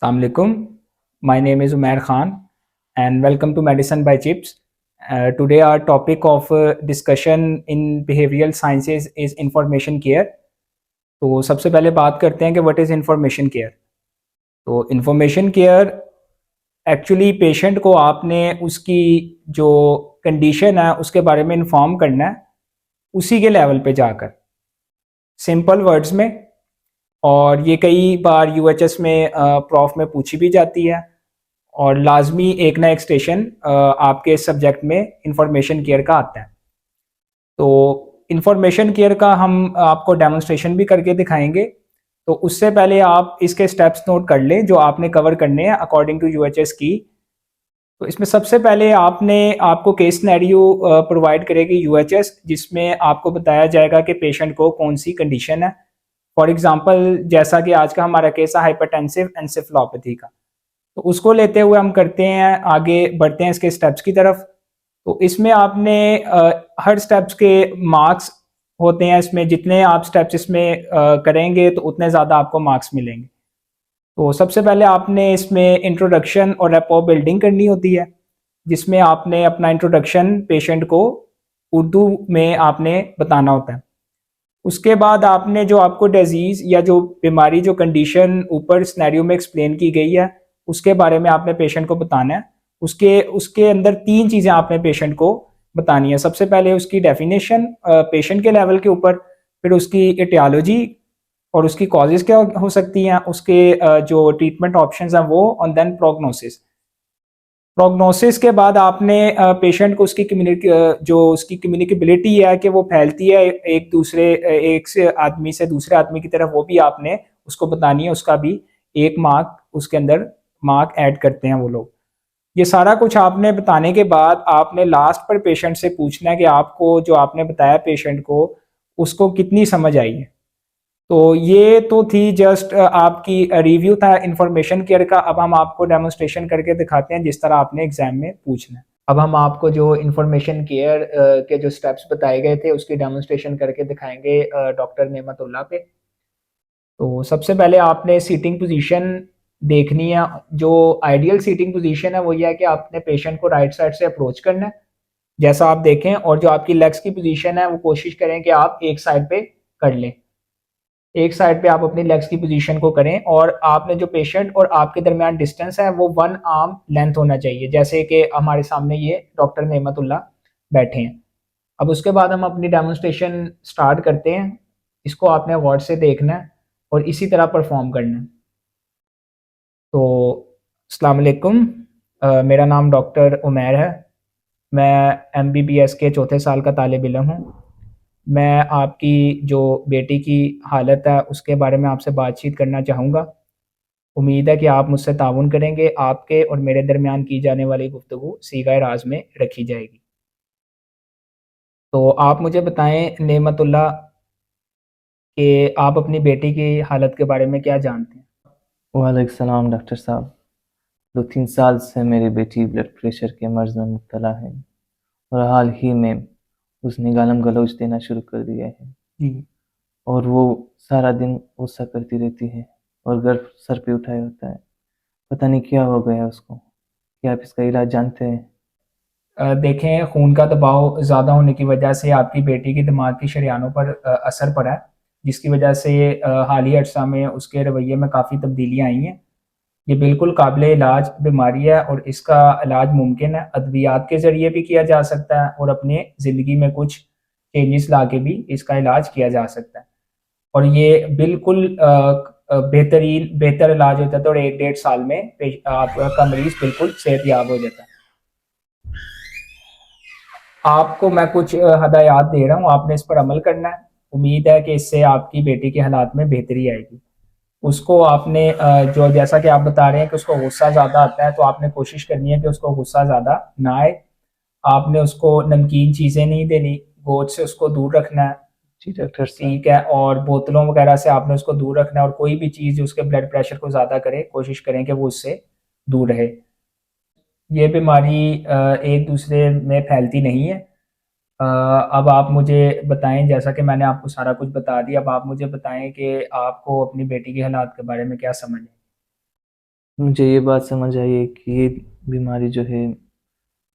Assalamualaikum. My name is Umair Khan and welcome to Medicine by Chips. Today our topic of discussion in behavioral sciences is information care. तो सबसे पहले बात करते हैं कि what is information care. तो information care actually patient को आपने उसकी जो कंडीशन है उसके बारे में इन्फॉर्म करना है उसी के लेवल पे जाकर सिंपल वर्ड्स में। और ये कई बार यूएचएस में प्रॉफ में पूछी भी जाती है और लाजमी एक ना एक स्टेशन आपके सब्जेक्ट में इंफॉर्मेशन केयर का आता है। तो इंफॉर्मेशन केयर का हम आपको डेमोन्स्ट्रेशन भी करके दिखाएंगे। तो उससे पहले आप इसके स्टेप्स नोट कर लें जो आपने कवर करने हैं अकॉर्डिंग टू यूएचएस की। तो इसमें सबसे पहले आपको केस सिनेरियो प्रोवाइड करेगी यूएचएस, जिसमें आपको बताया जाएगा कि पेशेंट को कौन सी कंडीशन है। फॉर एग्जांपल जैसा कि आज का हमारा केस है हाइपरटेंसिव एनसेफेलोपैथी का, तो उसको लेते हुए हम करते हैं आगे बढ़ते हैं इसके स्टेप्स की तरफ। तो इसमें आपने हर स्टेप्स के मार्क्स होते हैं। इसमें जितने आप स्टेप्स इसमें करेंगे तो उतने ज़्यादा आपको मार्क्स मिलेंगे। तो सबसे पहले आपने इसमें इंट्रोडक्शन और रैपो बिल्डिंग करनी होती है, जिसमें आपने अपना इंट्रोडक्शन पेशेंट को उर्दू में आपने बताना होता है। उसके बाद आपने जो आपको डिजीज़ या जो बीमारी जो कंडीशन ऊपर सिनेरियो में एक्सप्लेन की गई है उसके बारे में आपने पेशेंट को बताना है। उसके उसके अंदर तीन चीज़ें आपने पेशेंट को बतानी है। सबसे पहले उसकी डेफिनेशन पेशेंट के लेवल के ऊपर, फिर उसकी एटियोलॉजी और उसकी कॉजेज़ क्या हो सकती हैं, उसके जो ट्रीटमेंट ऑप्शंस हैं वो, और देन प्रोग्नोसिस। प्रोग्नोसिस के बाद आपने पेशेंट को उसकी जो उसकी कम्युनिकेबिलिटी है कि वो फैलती है एक से आदमी से दूसरे आदमी की तरफ, वो भी आपने उसको बतानी है। उसका भी एक मार्क उसके अंदर मार्क ऐड करते हैं वो लोग। ये सारा कुछ आपने बताने के बाद आपने लास्ट पर पेशेंट से पूछना है कि आपको जो आपने बताया पेशेंट को उसको कितनी समझ आई है। तो ये तो थी जस्ट आपकी रिव्यू था इंफॉर्मेशन केयर का। अब हम आपको डेमोन्स्ट्रेशन करके दिखाते हैं जिस तरह आपने एग्जाम में पूछना है। अब हम आपको जो इंफॉर्मेशन केयर के जो स्टेप्स बताए गए थे उसकी डेमोन्स्ट्रेशन करके दिखाएंगे डॉक्टर नेमतुल्लाह पे। तो सबसे पहले आपने सीटिंग पोजीशन देखनी है। जो आइडियल सीटिंग पोजीशन है वो ये है कि आपने पेशेंट को राइट साइड से अप्रोच करना है जैसा आप देखें, और जो आपकी लेग्स की पोजीशन है वो कोशिश करें कि आप एक साइड पे कर लें। एक साइड पे आप अपनी लेग्स की पोजीशन को करें और आपने जो पेशेंट और आपके दरमियान डिस्टेंस है वो 1 आर्म लेंथ होना चाहिए, जैसे कि हमारे सामने ये डॉक्टर नेमतुल्लाह बैठे हैं। अब उसके बाद हम अपनी डेमोन्स्ट्रेशन स्टार्ट करते हैं। इसको आपने गौर से देखना है और इसी तरह परफॉर्म करना है। तो अस्सलाम वालेकुम, मेरा नाम डॉक्टर उमैर है। मैं एमबीबीएस के चौथे साल का तालिब इल्म हूँ। मैं आपकी जो बेटी की हालत है उसके बारे में आपसे बातचीत करना चाहूँगा। उम्मीद है कि आप मुझसे ताउन करेंगे। आपके और मेरे दरमियान की जाने वाली गुफ्तगू सीगा राज में रखी जाएगी। तो आप मुझे बताएं नेमतुल्लाह कि आप अपनी बेटी की हालत के बारे में क्या जानते हैं? वालेकुम सलाम डॉक्टर साहब। 2-3 साल से मेरी बेटी ब्लड प्रेशर के मर्ज़ में मुब्तला है और हाल ही में उसने गालम गलौच देना शुरू कर दिया है जी। और वो सारा दिन गुस्सा करती रहती है और गर्व सर पे उठाए होता है। पता नहीं क्या हो गया उसको। क्या आप इसका इलाज जानते हैं? देखें, खून का दबाव ज़्यादा होने की वजह से आपकी बेटी की दिमाग की शरेयानों पर असर पड़ा है, जिसकी वजह से हालिया अरसा में उसके रवैये में काफ़ी तब्दीलियाँ आई हैं। ये बिल्कुल काबिल इलाज बीमारी है और इसका इलाज मुमकिन है। अद्वियात के ज़रिए भी किया जा सकता है और अपने ज़िंदगी में कुछ चेंजेस ला के भी इसका इलाज किया जा सकता है। और ये बिल्कुल बेहतर इलाज हो जाता है और 1 डेढ़ साल में आपका मरीज़ बिल्कुल सेहतयाब हो जाता है। आपको मैं कुछ हदायत दे रहा हूँ, आपने इस पर अमल करना है। उम्मीद है कि इससे आपकी बेटी के हालात में बेहतरी आएगी। उसको आपने जो जैसा कि आप बता रहे हैं कि उसको गुस्सा ज़्यादा आता है, तो आपने कोशिश करनी है कि उसको गुस्सा ज़्यादा ना आए। आपने उसको नमकीन चीज़ें नहीं देनी, गोद से उसको दूर रखना है। जी डॉक्टर साहब। ठीक है, और बोतलों वगैरह से आपने उसको दूर रखना है और कोई भी चीज़ जो उसके ब्लड प्रेशर को ज़्यादा करे कोशिश करें कि वो उससे दूर रहे। ये बीमारी एक दूसरे में फैलती नहीं है। अब आप मुझे बताएं, जैसा कि मैंने आपको सारा कुछ बता दिया, अब आप मुझे बताएं कि आपको अपनी बेटी के हालात के बारे में क्या समझ है। मुझे ये बात समझ आई है कि ये बीमारी जो है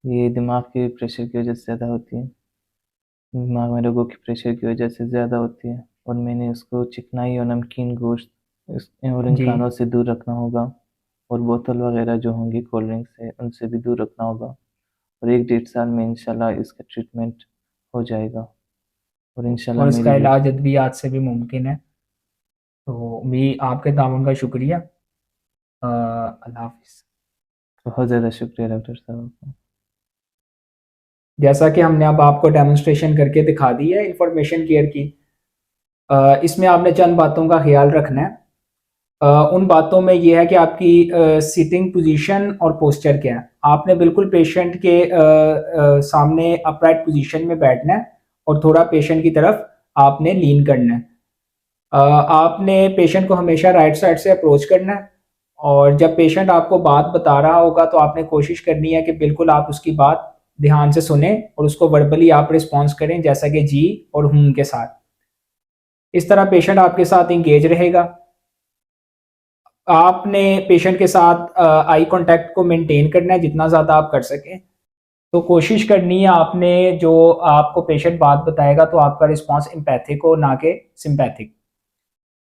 ये दिमाग के प्रेशर की वजह से ज़्यादा होती है, दिमाग में लोगों के प्रेशर की वजह से ज़्यादा होती है, और मैंने उसको चिकनाई और नमकीन गोश्त और इन जी। खानों से दूर रखना होगा, और बोतल वगैरह जो होंगी कोल्ड ड्रिंक से उनसे भी दूर रखना होगा, और 1 डेढ़ साल में इंशाल्लाह इसका ट्रीटमेंट हो जाएगा, और इंशाल्लाह और मेरी इसका बेटी। इलाज अद्वियात से भी मुमकिन है। तो भी आपके ताउन का शुक्रिया। अल्लाह हाफिज़। बहुत ज़्यादा शुक्रिया डॉक्टर साहब आपका। जैसा कि हमने अब आपको डेमोन्स्ट्रेशन करके दिखा दी है इंफॉर्मेशन केयर की, इसमें आपने चंद बातों का ख्याल रखना है। उन बातों में ये है कि आपकी सिटिंग पोजीशन और पोस्चर क्या है। आपने बिल्कुल पेशेंट के सामने अपराइट पोजीशन में बैठना है और थोड़ा पेशेंट की तरफ आपने लीन करना है। आपने पेशेंट को हमेशा राइट साइड से अप्रोच करना है, और जब पेशेंट आपको बात बता रहा होगा तो आपने कोशिश करनी है कि बिल्कुल आप उसकी बात ध्यान से सुने और उसको वर्बली आप रिस्पॉन्स करें, जैसा कि जी और हूं के साथ। इस तरह पेशेंट आपके साथ इंगेज रहेगा। आपने पेशेंट के साथ आई कांटेक्ट को मेंटेन करना है जितना ज़्यादा आप कर सकें। तो कोशिश करनी है आपने, जो आपको पेशेंट बात बताएगा तो आपका रिस्पॉन्स एम्पैथिक हो, ना कि सिंपैथिक।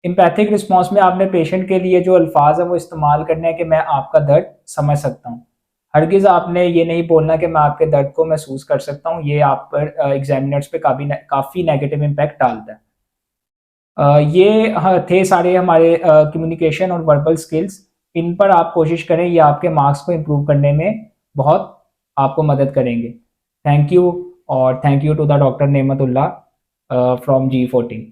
एम्पैथिक रिस्पॉन्स में आपने पेशेंट के लिए जो अल्फाज है वो इस्तेमाल करने हैं कि मैं आपका दर्द समझ सकता हूँ। हरगिज़ आपने ये नहीं बोलना कि मैं आपके दर्द को महसूस कर सकता हूँ। ये आप पर एग्जामिनर्स पे काफ़ी नेगेटिव इम्पैक्ट डालता है। ये थे सारे हमारे कम्युनिकेशन और वर्बल स्किल्स। इन पर आप कोशिश करें, ये आपके मार्क्स को इम्प्रूव करने में बहुत आपको मदद करेंगे। थैंक यू, और thank you to the doctor Nematullah from G14।